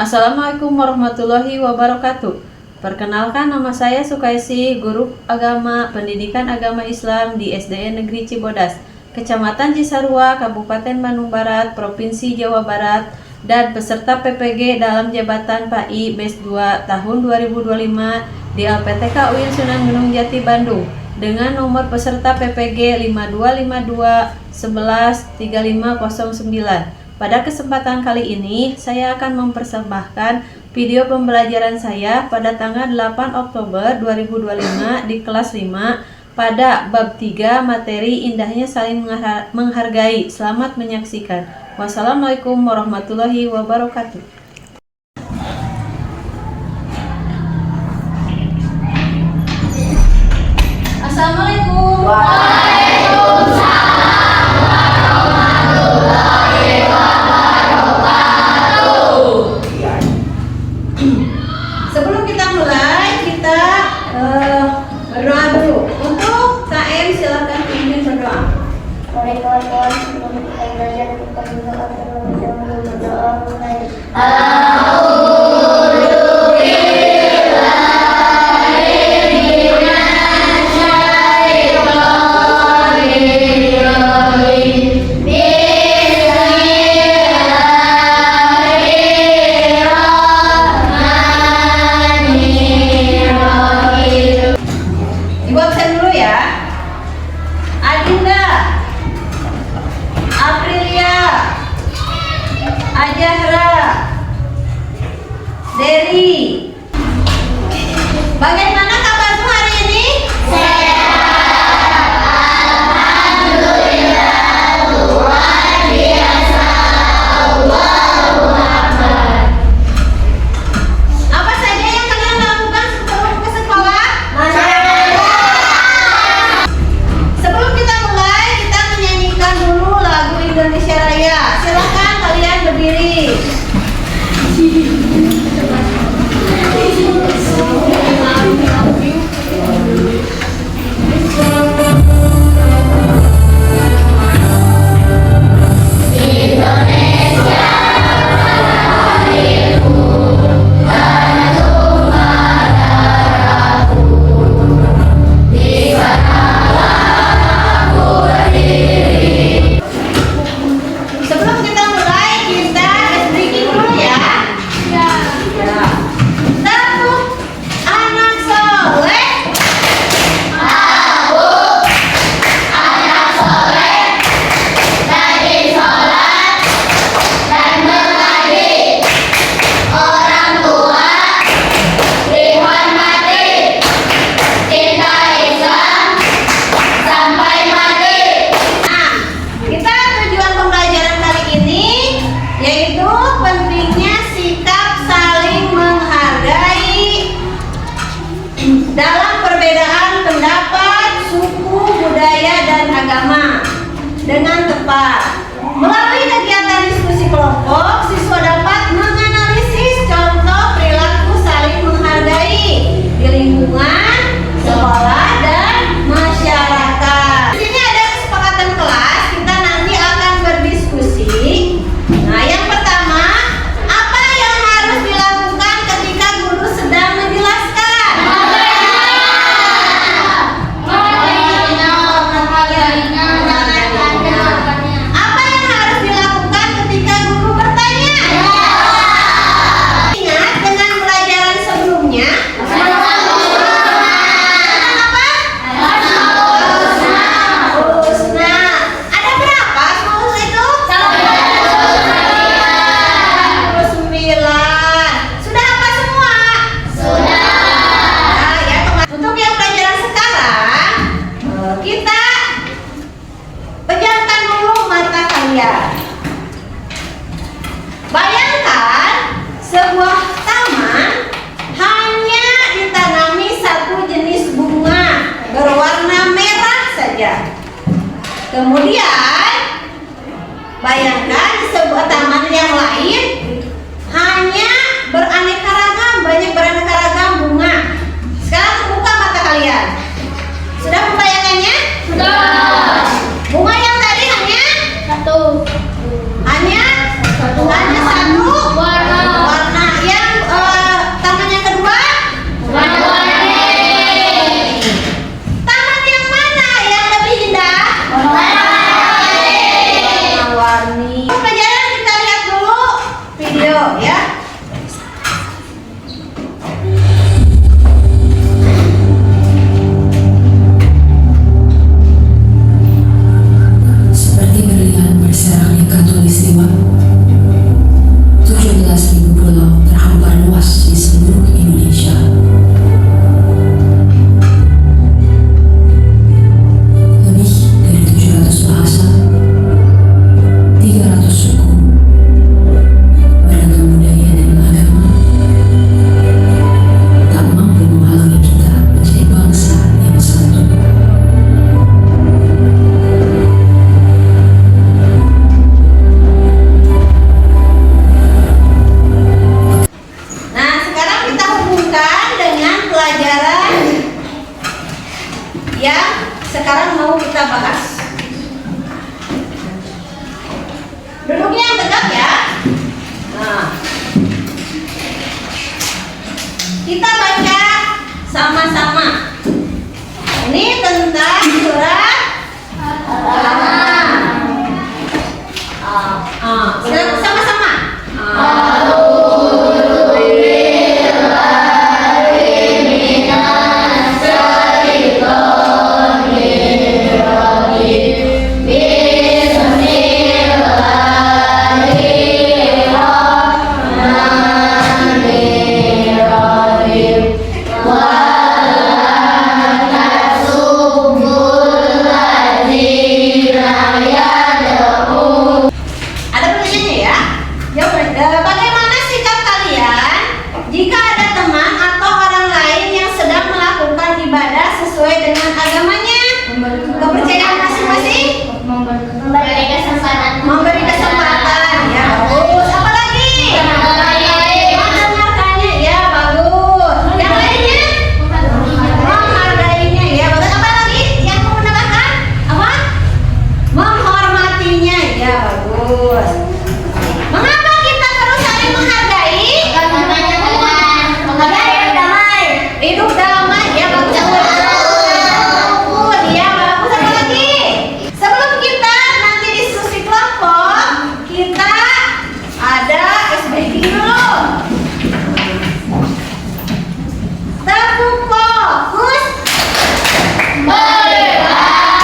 Assalamualaikum warahmatullahi wabarakatuh. Perkenalkan, nama saya Sukaisi, guru agama pendidikan agama Islam di SDN Negeri Cibodas, Kecamatan Cisarua, Kabupaten Bandung Barat, Provinsi Jawa Barat, dan peserta PPG dalam jabatan PAI BES 2 tahun 2025 di LPTK UIN Sunan Gunung Jati Bandung dengan nomor peserta PPG 5252 11 3509. Pada kesempatan kali ini, saya akan mempersembahkan video pembelajaran saya pada tanggal 8 Oktober 2025 di kelas 5 pada bab 3 materi indahnya saling menghargai. Selamat menyaksikan. Wassalamualaikum warahmatullahi wabarakatuh. Assalamualaikum. Sebelum kita mulai, kita berdoa dulu. Untuk KM silakan pimpin berdoa. Kawan-kawan, sebelum kita belajar, kita berdoa mulai. Ibu absen dulu ya. Adinda, Aprilia, Ajahra, Dery. Bagaimana kabarmu hari ini? Apa saja yang kalian lakukan sebelum ke sekolah? Sebelum kita mulai, kita menyanyikan dulu lagu Indonesia Raya. Silakan kalian berdiri. Sebelum kita mulai, kita breaking dulu ya. Satu, anak soleh. Nah, kita tujuan pembelajaran kali ini yaitu pentingnya sikap saling menghargai dalam perbedaan pendapat, suku, budaya, dan agama dengan tepat. Melalui kegiatan diskusi kelompok, siswa dapat menganalisis contoh perilaku saling menghargai di lingkungan, sekolah, dan masyarakat. Di sini ada kesepakatan kelas, kita nanti akan berdiskusi. Nah, yang pertama, apa yang harus dilakukan ketika guru sedang menjelaskan? Apa yang harus dilakukan ketika guru bertanya? Ingat dengan pelajaran sebelumnya. Apa? Husna. Ada berapa husna itu? 99. Sudah apa semua? Nah, ya, untuk yang pelajaran sekarang, kita pejamkan dulu mata kalian. Bayangkan sebuah taman hanya ditanami satu jenis bunga berwarna merah saja. Kemudian bayangkan di sebuah taman yang lain hanya beraneka ragam, banyak beraneka ragam bunga. Sekarang buka mata kalian. Sudah membayangkannya? Bunga yang tadi hanya satu. Hanya satu warna. sekarang mau kita bahas. Duduknya yang tegak ya. Nah, kita baca sama-sama. Ini tentang surat sama-sama. Bagaimana sikap kalian jika ada teman atau orang lain yang sedang melakukan ibadah sesuai dengan agamanya? Kepercayaan masing-masing? Memberi kesempatan. Memberi kesempatan. Ya, bagus. Apa lagi? Mendengarkannya. Ya, bagus. Yang lainnya? Menghargainya. Ya, bagus. Apa lagi? Yang mendengarkan? Apa? Menghormatinya. Ya, bagus. Mengapa kita perlu saling menghargai? Hidup damai. Ya, bagus. Ya, bagus. Apa lagi? Sebelum kita nanti diskusi kelompok, kita ada SBG dulu. Terfokus. Melihat,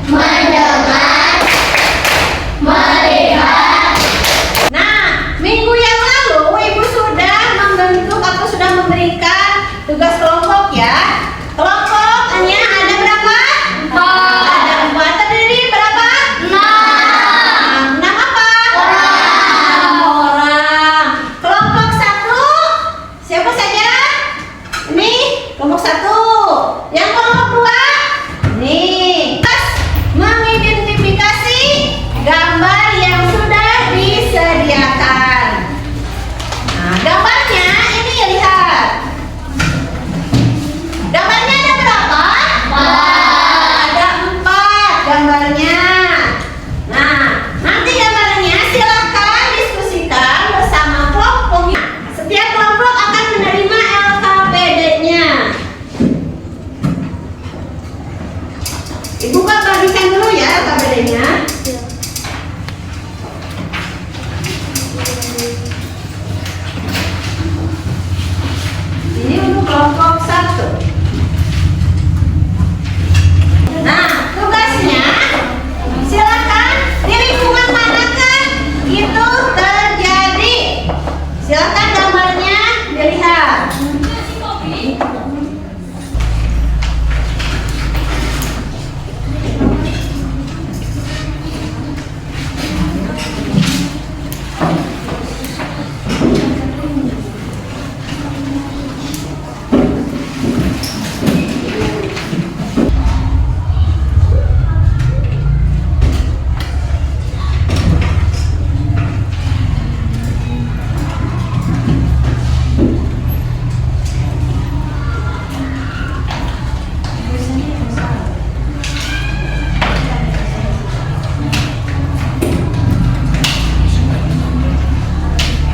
mendengar, melihat. Nah, minggu yang lalu Ibu sudah membentuk atau sudah memberikan tugas kelompok ya. Kelompoknya ada berapa? 4. Ada 4. Terdiri berapa? 6. 6 apa? Orang. Kelompok 1 siapa saja? Ini kelompok 1. Yang kelompok 2? Nih. Terus mengidentifikasi gambar yang sudah disediakan. Nah, gambarnya ini lihat. Gambarnya ada berapa? 4. Ada 4 gambarnya. Nah, nanti gambarnya silakan diskusikan bersama kelompoknya. Setiap kelompok akan menerima LKPD-nya. Ibu kan bagikan dulu ya LKPD-nya. Ini untuk kelompok 1. Nah, tugasnya silakan di lingkungan manakah itu terjadi. Silakan gambarnya dilihat.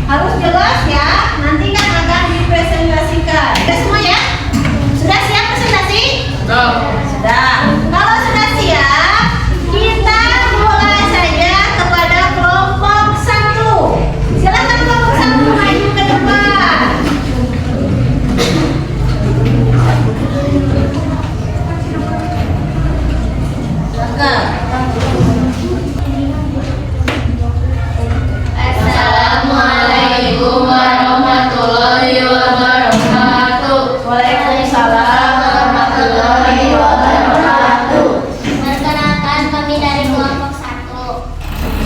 Harus jelas ya, nanti kan akan dipresentasikan. Sudah semua ya? Sudah siap presentasi? Sudah. Kalau sudah siap, kita mulai saja kepada kelompok 1. Silakan kelompok 1 maju ke depan. Silakan. Assalamualaikum warahmatullahi wabarakatuh. Waalaikumsalam warahmatullahi wabarakatuh. Perkenalkan, kami dari kelompok 1.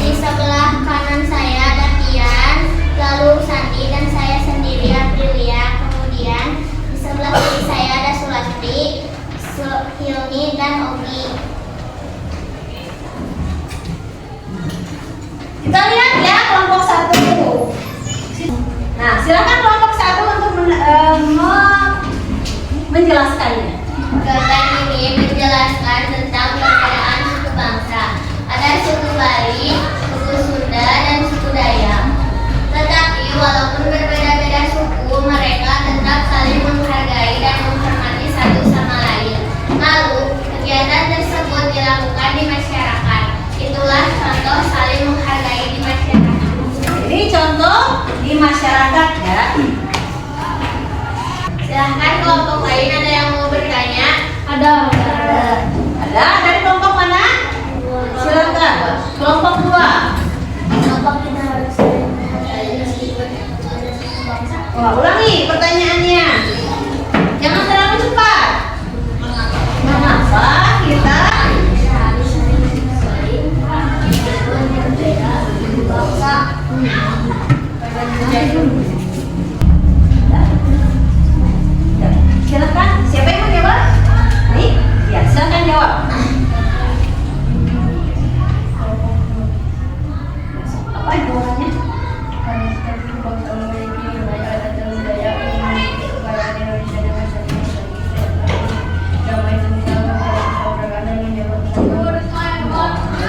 Di sebelah kanan saya ada Tian, lalu Sandi, dan saya sendiri Aprilia. Kemudian di sebelah kiri saya ada Sulastri, Hilmi, dan Ogi. Kita lihat ya kelompok 1. Nah, silakan kelompok 1 untuk menjelaskannya. Gambar ini menjelaskan Ada dari kelompok mana? Silakan. Kelompok 2. Apa kita harus Wah, ulangi pertanyaannya. Jangan terlalu cepat. Mengapa kita silakan. Siapa yang mau jawab? Nih, ya silakan jawab. Apa jawabannya?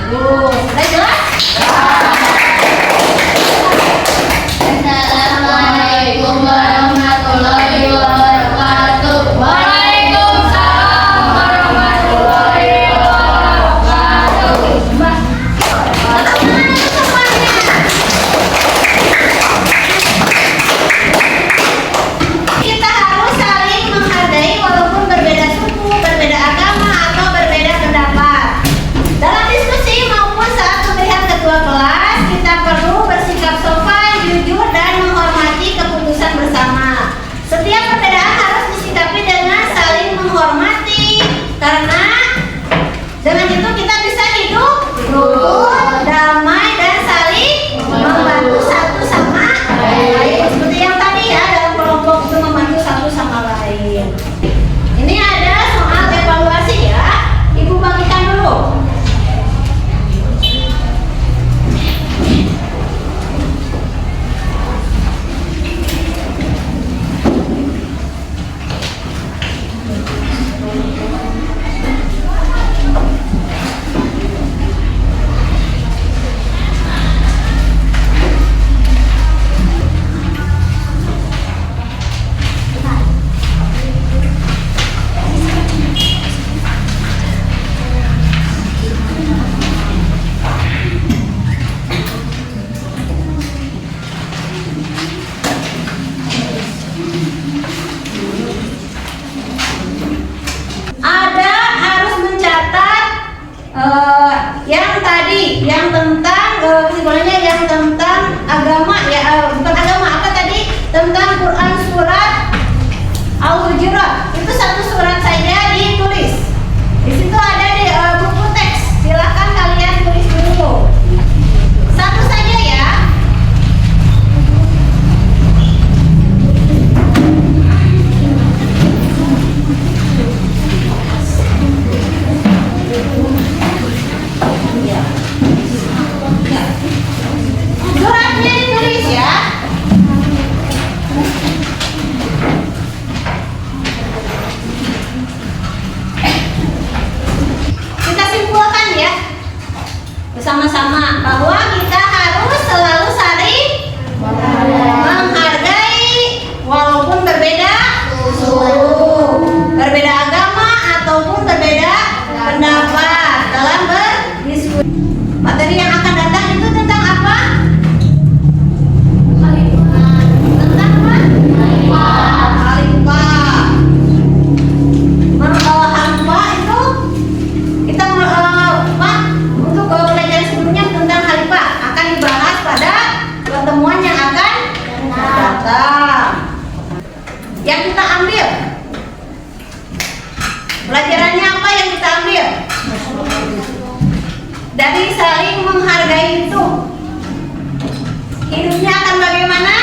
Sudah jelas? Assalamualaikum warahmatullahi wabarakatuh. Waalaikumsalam warahmatullahi wabarakatuh. Kita harus saling menghargai walaupun berbeda suku, berbeda agama, atau berbeda pendapat. Dalam diskusi maupun saat melihat ketua kelas, kita perlu bersikap sopan, jujur, dan menghormati keputusan bersama. Setiap perbedaan harus disikapi dengan saling menghormati, karena dengan itu kita bisa hidup rukun, damai, dan saling membantu satu sama lain. Seperti yang tadi ya, dalam kelompok itu membantu satu sama lain. Ini ada soal evaluasi ya. Ibu bagikan dulu. Ada harus mencatat yang tadi, yang tentang kesimpulannya yang tentang agama ya, bukan agama, apa tadi, tentang Quran surat Al-Hujurat. Itu satu surat saja ditulis. Di situ ada di buku teks. Silakan kalian tulis dulu. Satu saja ya. Suratnya ditulis ya. Kita simpulkan ya bersama-sama bahwa kita harus selalu saling menghargai walaupun berbeda suku, berbeda agama, ataupun berbeda pendapat dalam berdiskusi. Materi yang akan datang itu tentang apa? Tentang apa? Khalifah. Khalifah itu kita Pak, untuk pelajaran sebelumnya tentang khalifah akan dibahas pada pertemuan yang akan datang. Yang kita ambil pelajarannya apa yang kita ambil? Dari saling menghargai itu hidupnya akan bagaimana?